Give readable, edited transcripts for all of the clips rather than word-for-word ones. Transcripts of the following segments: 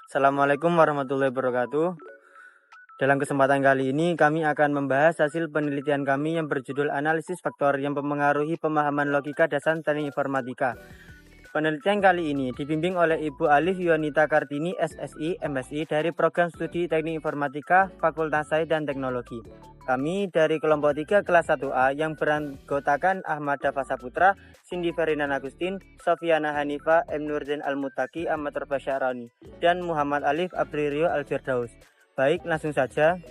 Assalamualaikum warahmatullahi wabarakatuh. Dalam kesempatan kali ini kami akan membahas hasil penelitian kami yang berjudul analisis faktor yang mempengaruhi pemahaman logika dasar teknik informatika. Penelitian kali ini dibimbing oleh Ibu Alif Yonita Kartini SSI MSI dari Program Studi Teknik Informatika Fakultas Sains dan Teknologi. Kami dari kelompok 3 kelas 1A yang beranggotakan Ahmad Dafa Saputra, Cindy Ferinan Agustin, Sofiana Hanifa, M. Nurdin Al-Mutaki, Ahmad Basyarani, dan Muhammad Alif Abririo Al-Firdaus. Baik, langsung saja.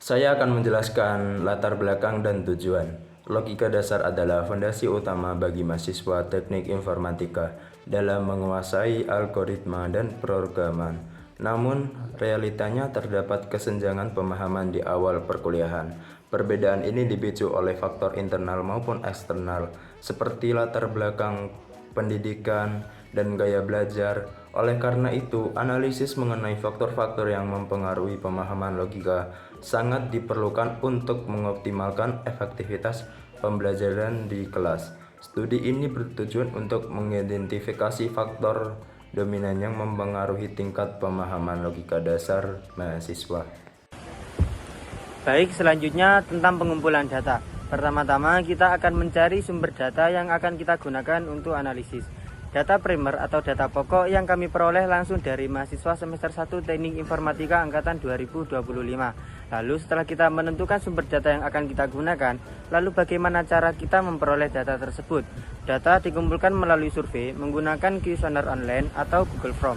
Saya akan menjelaskan latar belakang dan tujuan. Logika dasar adalah fondasi utama bagi mahasiswa teknik informatika dalam menguasai algoritma dan programan. Namun, realitanya terdapat kesenjangan pemahaman di awal perkuliahan. Perbedaan ini dipicu oleh faktor internal maupun eksternal, seperti latar belakang pendidikan dan gaya belajar. Oleh karena itu, analisis mengenai faktor-faktor yang mempengaruhi pemahaman logika sangat diperlukan untuk mengoptimalkan efektivitas pembelajaran di kelas. Studi ini bertujuan untuk mengidentifikasi faktor dominan yang mempengaruhi tingkat pemahaman logika dasar mahasiswa. Baik, selanjutnya tentang pengumpulan data. Pertama-tama kita akan mencari sumber data yang akan kita gunakan untuk analisis. Data primer atau data pokok yang kami peroleh langsung dari mahasiswa semester 1 Teknik Informatika angkatan 2025. Lalu setelah kita menentukan sumber data yang akan kita gunakan, lalu bagaimana cara kita memperoleh data tersebut? Data dikumpulkan melalui survei menggunakan kuesioner online atau Google Form.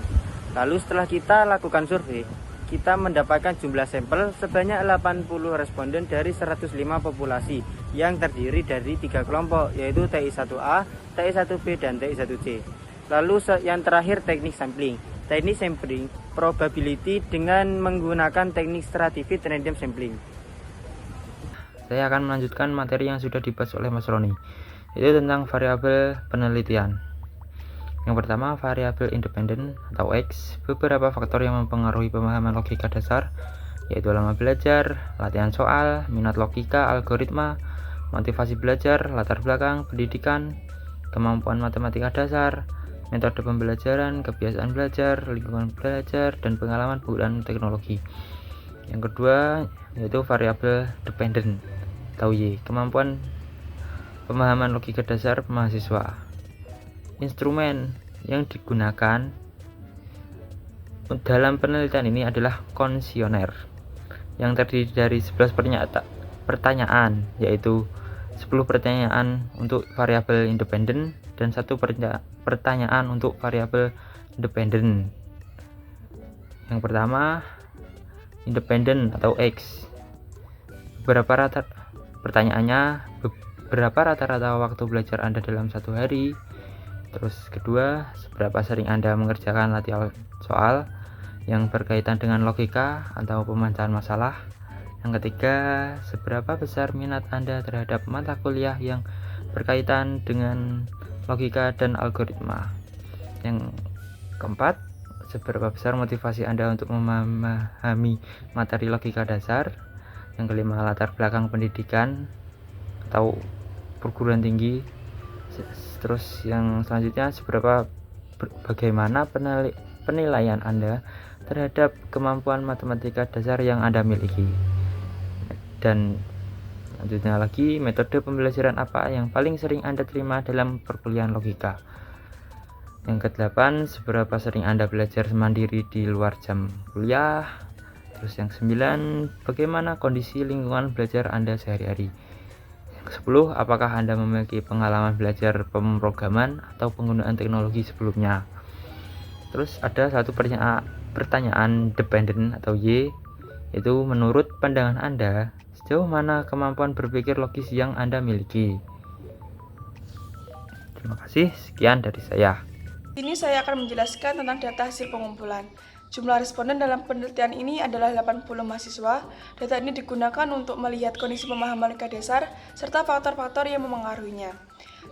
Lalu setelah kita lakukan survei, kita mendapatkan jumlah sampel sebanyak 80 responden dari 105 populasi yang terdiri dari 3 kelompok, yaitu TI1A, TI1B, dan TI1C. Lalu yang terakhir teknik sampling. Teknik sampling probability dengan menggunakan teknik stratified random sampling. Saya akan melanjutkan materi yang sudah dibahas oleh Mas Roni, yaitu tentang variabel penelitian. Yang pertama, variabel independen atau X. Beberapa faktor yang mempengaruhi pemahaman logika dasar, yaitu lama belajar, latihan soal, minat logika, algoritma, motivasi belajar, latar belakang, pendidikan, kemampuan matematika dasar, metode pembelajaran, kebiasaan belajar, lingkungan belajar, dan pengalaman penggunaan teknologi. Yang kedua, yaitu variabel dependent atau Y. Kemampuan pemahaman logika dasar mahasiswa. Instrumen yang digunakan dalam penelitian ini adalah kuesioner yang terdiri dari 11 pertanyaan, yaitu 10 pertanyaan untuk variabel independen dan 1 pertanyaan untuk variabel dependent. Yang pertama, independen atau X. Pertanyaannya, berapa rata-rata waktu belajar Anda dalam satu hari? Terus kedua, seberapa sering Anda mengerjakan latihan soal yang berkaitan dengan logika atau pemecahan masalah? Yang ketiga, seberapa besar minat Anda terhadap mata kuliah yang berkaitan dengan logika dan algoritma? Yang keempat, seberapa besar motivasi Anda untuk memahami materi logika dasar? Yang kelima, latar belakang pendidikan atau perguruan tinggi. Terus yang selanjutnya, bagaimana penilaian Anda terhadap kemampuan matematika dasar yang Anda miliki. Dan selanjutnya lagi, metode pembelajaran apa yang paling sering Anda terima dalam perkuliahan logika. Yang ke-8, seberapa sering Anda belajar mandiri di luar jam kuliah. Terus yang 9, bagaimana kondisi lingkungan belajar Anda sehari-hari. Yang 10, apakah Anda memiliki pengalaman belajar pemrograman atau penggunaan teknologi sebelumnya. Terus ada satu pertanyaan dependent atau Y, yaitu menurut pandangan Anda, sejauh mana kemampuan berpikir logis yang Anda miliki. Terima kasih, sekian dari saya. Ini saya akan menjelaskan tentang data hasil pengumpulan. Jumlah responden dalam penelitian ini adalah 80 mahasiswa. Data ini digunakan untuk melihat kondisi pemahaman logika dasar serta faktor-faktor yang memengaruhinya.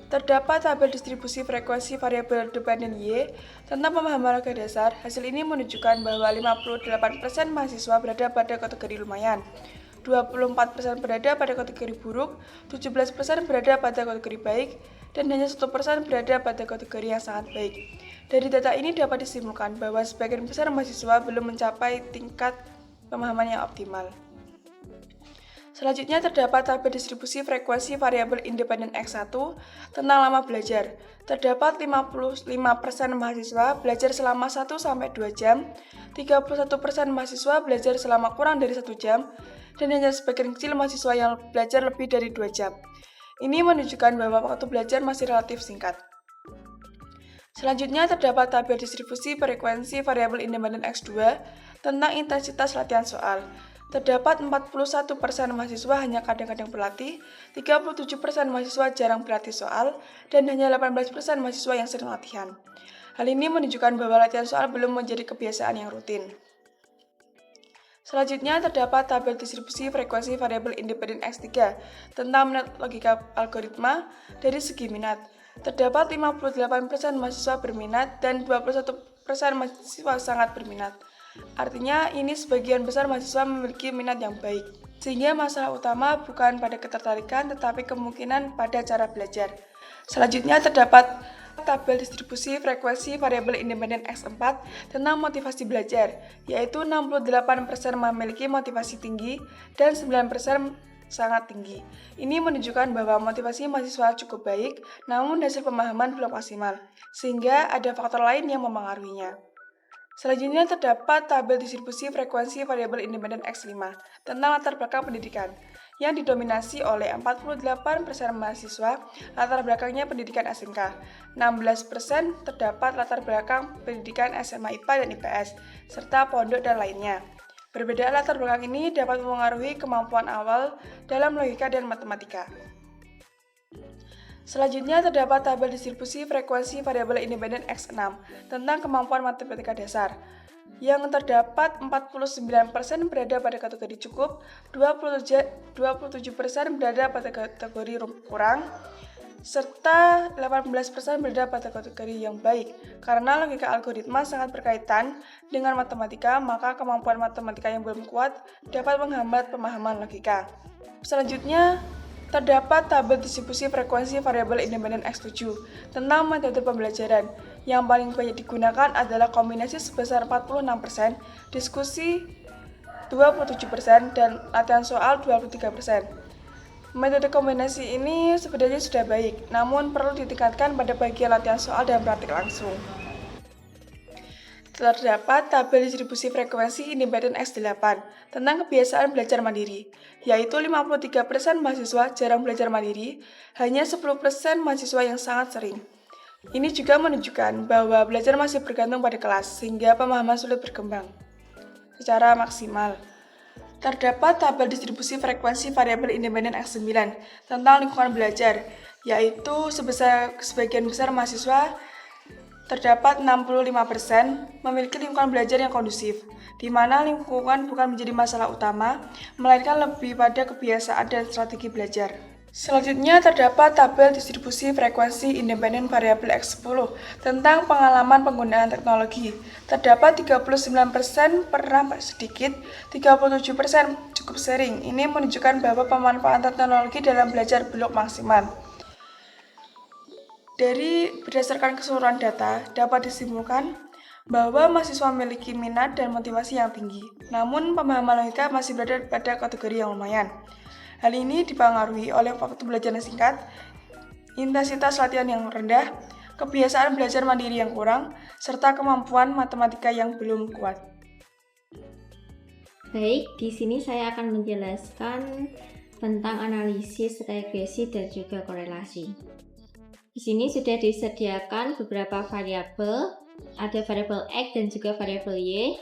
Terdapat tabel distribusi frekuensi variabel dependent Y tentang pemahaman logika dasar. Hasil ini menunjukkan bahwa 58% mahasiswa berada pada kategori lumayan, 24% berada pada kategori buruk, 17% berada pada kategori baik, dan hanya 1% berada pada kategori yang sangat baik. Dari data ini dapat disimpulkan bahwa sebagian besar mahasiswa belum mencapai tingkat pemahaman yang optimal. Selanjutnya terdapat tabel distribusi frekuensi variabel independen X1 tentang lama belajar. Terdapat 55% mahasiswa belajar selama 1-2 jam, 31% mahasiswa belajar selama kurang dari 1 jam, dan hanya sebagian kecil mahasiswa yang belajar lebih dari 2 jam. Ini menunjukkan bahwa waktu belajar masih relatif singkat. Selanjutnya terdapat tabel distribusi frekuensi variabel independen X2 tentang intensitas latihan soal. Terdapat 41% mahasiswa hanya kadang-kadang berlatih, 37% mahasiswa jarang berlatih soal, dan hanya 18% mahasiswa yang sering latihan. Hal ini menunjukkan bahwa latihan soal belum menjadi kebiasaan yang rutin. Selanjutnya terdapat tabel distribusi frekuensi variabel independen X3 tentang minat logika algoritma dari segi minat. Terdapat 58% mahasiswa berminat dan 21% mahasiswa sangat berminat. Artinya, ini sebagian besar mahasiswa memiliki minat yang baik. Sehingga masalah utama bukan pada ketertarikan, tetapi kemungkinan pada cara belajar. Selanjutnya terdapat tabel distribusi frekuensi variabel independen X4 tentang motivasi belajar, yaitu 68% memiliki motivasi tinggi dan 9% sangat tinggi. Ini menunjukkan bahwa motivasi mahasiswa cukup baik, namun hasil pemahaman belum maksimal, sehingga ada faktor lain yang mempengaruhinya. Selanjutnya terdapat tabel distribusi frekuensi variabel independen X5 tentang latar belakang pendidikan, yang didominasi oleh 48% mahasiswa latar belakangnya pendidikan SMK, 16% terdapat latar belakang pendidikan SMA IPA dan IPS, serta pondok dan lainnya. Berbeda latar belakang ini dapat mempengaruhi kemampuan awal dalam logika dan matematika. Selanjutnya terdapat tabel distribusi frekuensi variabel independen X6 tentang kemampuan matematika dasar, yang terdapat 49% berada pada kategori cukup, 27% berada pada kategori kurang, serta 18% berada pada kategori yang baik. Karena logika algoritma sangat berkaitan dengan matematika, maka kemampuan matematika yang belum kuat dapat menghambat pemahaman logika. Selanjutnya, terdapat tabel distribusi frekuensi variabel independen X7 tentang metode pembelajaran. Yang paling banyak digunakan adalah kombinasi sebesar 46%, diskusi 27%, dan latihan soal 23%. Metode kombinasi ini sebenarnya sudah baik, namun perlu ditingkatkan pada bagian latihan soal dan praktik langsung. Terdapat tabel distribusi frekuensi independen X8 tentang kebiasaan belajar mandiri, yaitu 53% mahasiswa jarang belajar mandiri, hanya 10% mahasiswa yang sangat sering. Ini juga menunjukkan bahwa belajar masih bergantung pada kelas, sehingga pemahaman sulit berkembang secara maksimal. Terdapat tabel distribusi frekuensi variabel independen X9 tentang lingkungan belajar, yaitu sebagian besar mahasiswa terdapat 65% memiliki lingkungan belajar yang kondusif, di mana lingkungan bukan menjadi masalah utama, melainkan lebih pada kebiasaan dan strategi belajar. Selanjutnya terdapat tabel distribusi frekuensi independen variabel X10 tentang pengalaman penggunaan teknologi. Terdapat 39% pernah sedikit, 37% cukup sering. Ini menunjukkan bahwa pemanfaatan teknologi dalam belajar belum maksimal. Berdasarkan keseluruhan data, dapat disimpulkan bahwa mahasiswa memiliki minat dan motivasi yang tinggi, namun pemahaman logika masih berada pada kategori yang lumayan. Hal ini dipengaruhi oleh waktu belajar yang singkat, intensitas latihan yang rendah, kebiasaan belajar mandiri yang kurang, serta kemampuan matematika yang belum kuat. Baik, di sini saya akan menjelaskan tentang analisis regresi dan juga korelasi. Di sini sudah disediakan beberapa variabel, ada variabel X dan juga variabel Y.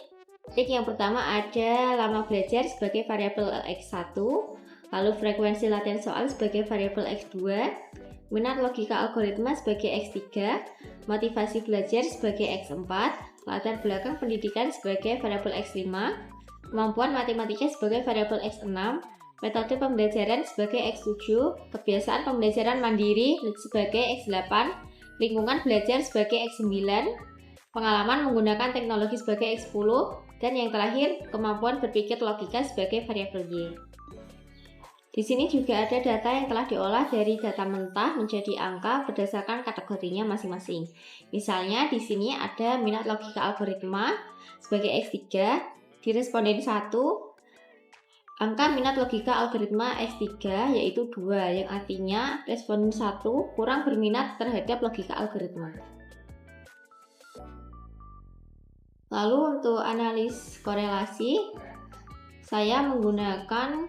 Yang pertama ada lama belajar sebagai variabel X1, lalu frekuensi latihan soal sebagai variabel X2, minat logika algoritma sebagai X3, motivasi belajar sebagai X4, latar belakang pendidikan sebagai variabel X5, kemampuan matematika sebagai variabel X6, metode pembelajaran sebagai X7, kebiasaan pembelajaran mandiri sebagai X8, lingkungan belajar sebagai X9, pengalaman menggunakan teknologi sebagai X10, dan yang terakhir, kemampuan berpikir logika sebagai variabel Y. Di sini juga ada data yang telah diolah dari data mentah menjadi angka berdasarkan kategorinya masing-masing. Misalnya di sini ada minat logika algoritma sebagai X3, di responden 1 angka minat logika algoritma X3 yaitu 2, yang artinya responden 1 kurang berminat terhadap logika algoritma. Lalu untuk analis korelasi, saya menggunakan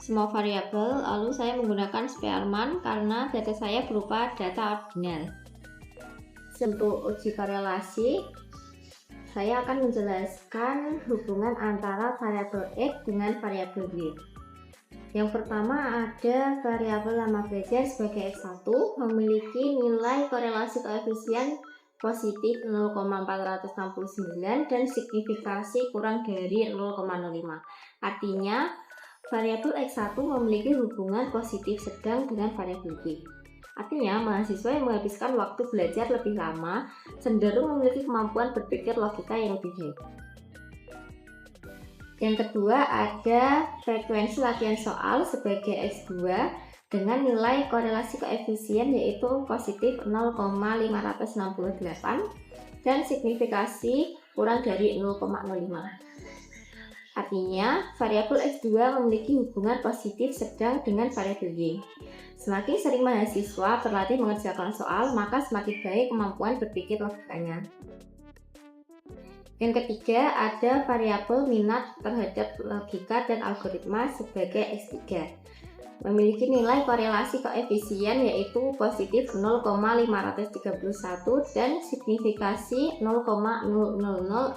semua variabel, lalu saya menggunakan Spearman karena data saya berupa data ordinal. Untuk uji korelasi, saya akan menjelaskan hubungan antara variabel X dengan variabel Y. Yang pertama ada variabel lama belajar sebagai X1 memiliki nilai korelasi koefisien positif 0,469 dan signifikasi kurang dari 0,05. Artinya, variabel X1 memiliki hubungan positif sedang dengan variabel Y. Artinya, mahasiswa yang menghabiskan waktu belajar lebih lama cenderung memiliki kemampuan berpikir logika yang lebih baik. Yang kedua, ada frekuensi latihan soal sebagai X2 dengan nilai korelasi koefisien yaitu positif 0,568 dan signifikasi kurang dari 0,05. Artinya, variabel X2 memiliki hubungan positif sedang dengan variabel Y. Semakin sering mahasiswa berlatih mengerjakan soal, maka semakin baik kemampuan berpikir logikanya. Yang ketiga, ada variabel minat terhadap logika dan algoritma sebagai X3. Memiliki nilai korelasi koefisien yaitu positif 0,531 dan signifikasi 0,000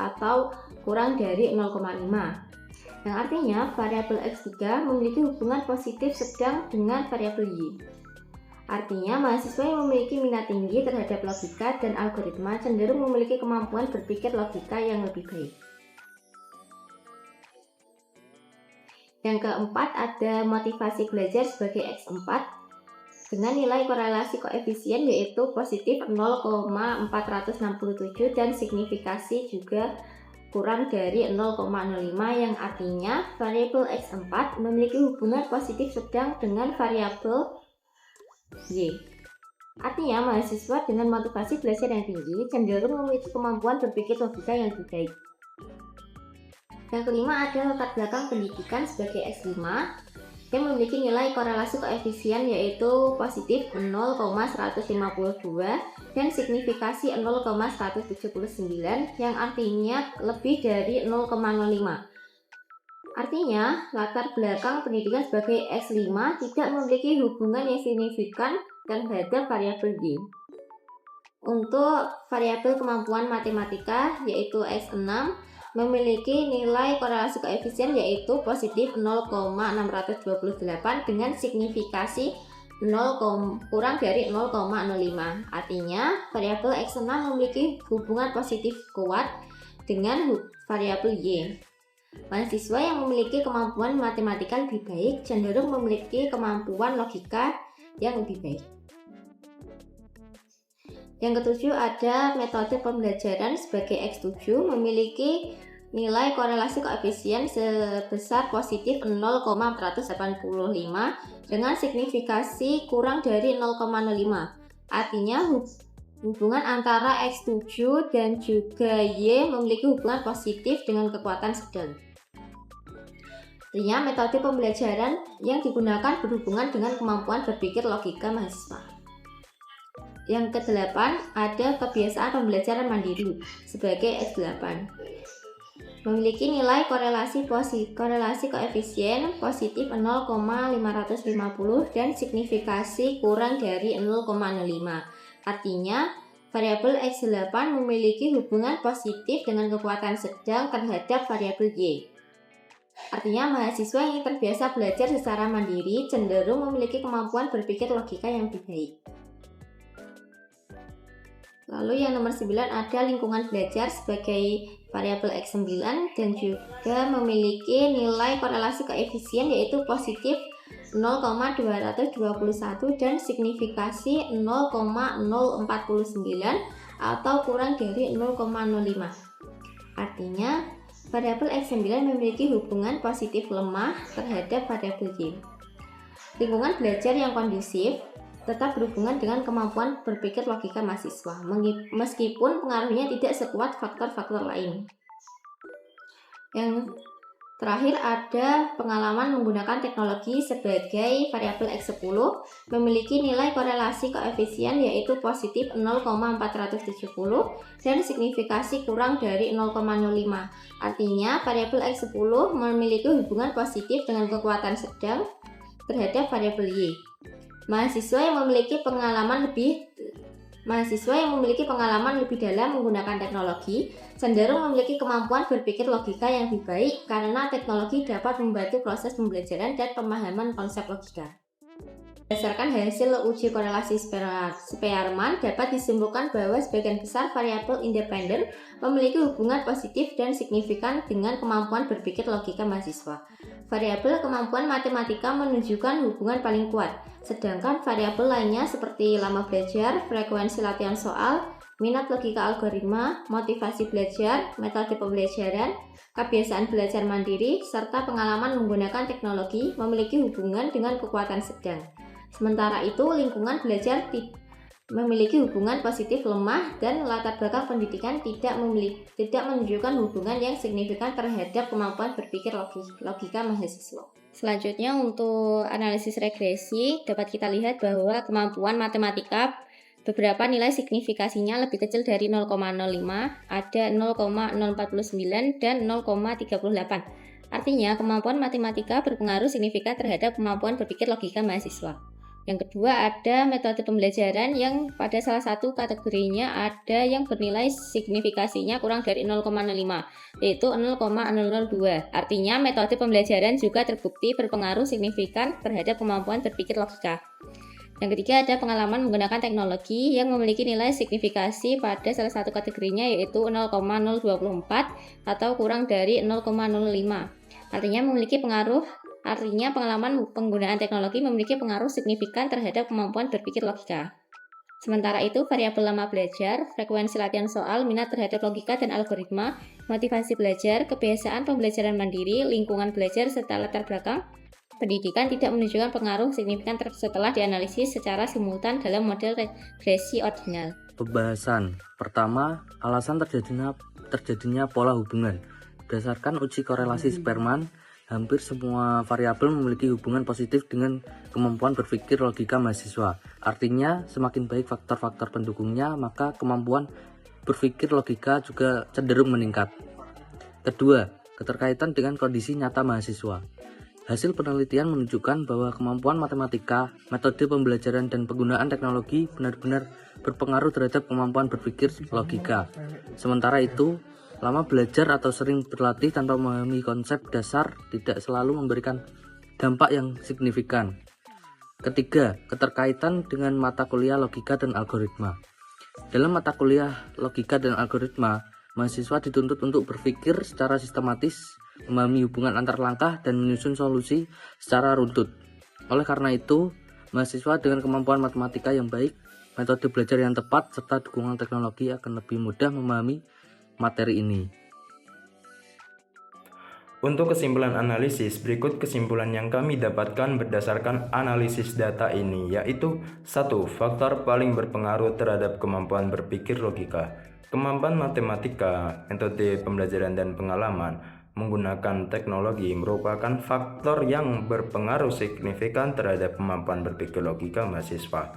atau kurang dari 0,5. Yang artinya variabel X3 memiliki hubungan positif sedang dengan variabel Y. Artinya mahasiswa yang memiliki minat tinggi terhadap logika dan algoritma cenderung memiliki kemampuan berpikir logika yang lebih baik. Yang keempat ada motivasi belajar sebagai X4 dengan nilai korelasi koefisien yaitu positif 0,467 dan signifikasi juga kurang dari 0,05 yang artinya variabel X4 memiliki hubungan positif sedang dengan variabel Y. Artinya mahasiswa dengan motivasi belajar yang tinggi cenderung memiliki kemampuan berpikir logika yang lebih baik. Yang kelima ada latar belakang pendidikan sebagai X5 yang memiliki nilai korelasi koefisien yaitu positif 0,152 dan signifikasi 0,179 yang artinya lebih dari 0,05. Artinya, latar belakang pendidikan sebagai X5 tidak memiliki hubungan yang signifikan terhadap variabel Y. Untuk variabel kemampuan matematika yaitu X6 memiliki nilai korelasi koefisien yaitu positif 0,628 dengan signifikasi kurang dari 0,05. Artinya, variabel X6 memiliki hubungan positif kuat dengan variabel Y. Mahasiswa yang memiliki kemampuan matematika lebih baik cenderung memiliki kemampuan logika yang lebih baik. Yang ketujuh ada metode pembelajaran sebagai X7 memiliki nilai korelasi koefisien sebesar positif 0,485 dengan signifikasi kurang dari 0,05. Artinya hubungan antara X7 dan juga Y memiliki hubungan positif dengan kekuatan sedang. Artinya metode pembelajaran yang digunakan berhubungan dengan kemampuan berpikir logika mahasiswa. Yang kedelapan ada kebiasaan pembelajaran mandiri sebagai X8. Memiliki nilai korelasi koefisien positif 0,550 dan signifikasi kurang dari 0,05. Artinya, variabel X8 memiliki hubungan positif dengan kekuatan sedang terhadap variabel Y. Artinya, mahasiswa yang terbiasa belajar secara mandiri cenderung memiliki kemampuan berpikir logika yang lebih baik. Lalu yang nomor 9 ada lingkungan belajar sebagai variabel X9 dan juga memiliki nilai korelasi koefisien yaitu positif 0,221 dan signifikasi 0,049 atau kurang dari 0,05. Artinya Variabel X9 memiliki hubungan positif lemah terhadap variabel Y. Lingkungan belajar yang kondusif tetap berhubungan dengan kemampuan berpikir logika mahasiswa, meskipun pengaruhnya tidak sekuat faktor-faktor lain. Yang terakhir ada pengalaman menggunakan teknologi sebagai variabel X10 memiliki nilai korelasi koefisien yaitu positif 0,470 dan signifikasi kurang dari 0,05. Artinya variabel X10 memiliki hubungan positif dengan kekuatan sedang terhadap variabel Y. Mahasiswa yang memiliki pengalaman lebih dalam menggunakan teknologi cenderung memiliki kemampuan berpikir logika yang lebih baik karena teknologi dapat membantu proses pembelajaran dan pemahaman konsep logika. Berdasarkan hasil uji korelasi Spearman dapat disimpulkan bahwa sebagian besar variabel independen memiliki hubungan positif dan signifikan dengan kemampuan berpikir logika mahasiswa. Variabel kemampuan matematika menunjukkan hubungan paling kuat, sedangkan variabel lainnya seperti lama belajar, frekuensi latihan soal, minat logika algoritma, motivasi belajar, metode pembelajaran, kebiasaan belajar mandiri, serta pengalaman menggunakan teknologi memiliki hubungan dengan kekuatan sedang. Sementara itu, lingkungan belajar memiliki hubungan positif lemah dan latar belakang pendidikan tidak menunjukkan hubungan yang signifikan terhadap kemampuan berpikir logika mahasiswa. Selanjutnya untuk analisis regresi dapat kita lihat bahwa kemampuan matematika beberapa nilai signifikasinya lebih kecil dari 0,05, ada 0,049 dan 0,38. Artinya kemampuan matematika berpengaruh signifikan terhadap kemampuan berpikir logika mahasiswa. Yang kedua ada metode pembelajaran yang pada salah satu kategorinya ada yang bernilai signifikasinya kurang dari 0,05 yaitu 0,002. Artinya metode pembelajaran juga terbukti berpengaruh signifikan terhadap kemampuan berpikir logika. Yang ketiga ada pengalaman menggunakan teknologi yang memiliki nilai signifikasi pada salah satu kategorinya yaitu 0,024 atau kurang dari 0,05. Artinya pengalaman penggunaan teknologi memiliki pengaruh signifikan terhadap kemampuan berpikir logika. Sementara itu, variabel lama belajar, frekuensi latihan soal, minat terhadap logika dan algoritma, motivasi belajar, kebiasaan pembelajaran mandiri, lingkungan belajar, serta latar belakang pendidikan tidak menunjukkan pengaruh signifikan setelah dianalisis secara simultan dalam model regresi ordinal. Pembahasan pertama, alasan terjadinya pola hubungan. Berdasarkan uji korelasi Spearman, hampir semua variabel memiliki hubungan positif dengan kemampuan berpikir logika mahasiswa. Artinya, semakin baik faktor-faktor pendukungnya, maka kemampuan berpikir logika juga cenderung meningkat. Kedua, keterkaitan dengan kondisi nyata mahasiswa. Hasil penelitian menunjukkan bahwa kemampuan matematika, metode pembelajaran, dan penggunaan teknologi benar-benar berpengaruh terhadap kemampuan berpikir logika. Sementara itu, lama belajar atau sering berlatih tanpa memahami konsep dasar tidak selalu memberikan dampak yang signifikan. Ketiga, keterkaitan dengan mata kuliah logika dan algoritma. Dalam mata kuliah logika dan algoritma, mahasiswa dituntut untuk berpikir secara sistematis, memahami hubungan antar langkah, dan menyusun solusi secara runtut. Oleh karena itu, mahasiswa dengan kemampuan matematika yang baik, metode belajar yang tepat, serta dukungan teknologi akan lebih mudah memahami materi ini. Untuk kesimpulan analisis, berikut kesimpulan yang kami dapatkan berdasarkan analisis data ini, yaitu 1. Faktor paling berpengaruh terhadap kemampuan berpikir logika. Kemampuan matematika, metode pembelajaran dan pengalaman menggunakan teknologi merupakan faktor yang berpengaruh signifikan terhadap kemampuan berpikir logika mahasiswa.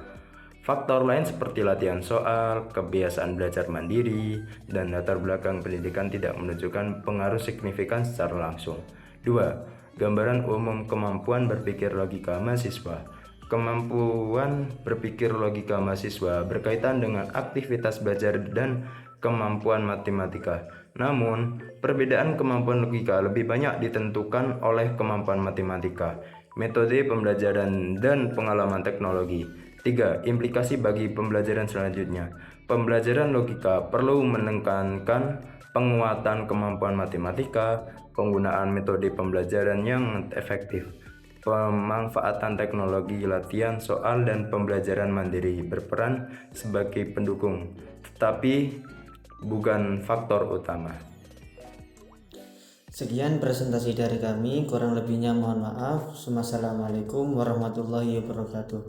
Faktor lain seperti latihan soal, kebiasaan belajar mandiri, dan latar belakang pendidikan tidak menunjukkan pengaruh signifikan secara langsung. 2. Gambaran umum kemampuan berpikir logika mahasiswa. Kemampuan berpikir logika mahasiswa berkaitan dengan aktivitas belajar dan kemampuan matematika. Namun, perbedaan kemampuan logika lebih banyak ditentukan oleh kemampuan matematika, metode pembelajaran, dan pengalaman teknologi. 3. Implikasi bagi pembelajaran selanjutnya. Pembelajaran logika perlu menekankan penguatan kemampuan matematika, penggunaan metode pembelajaran yang efektif, pemanfaatan teknologi latihan soal, dan pembelajaran mandiri berperan sebagai pendukung, tetapi bukan faktor utama. Sekian presentasi dari kami, kurang lebihnya mohon maaf. Wassalamualaikum warahmatullahi wabarakatuh.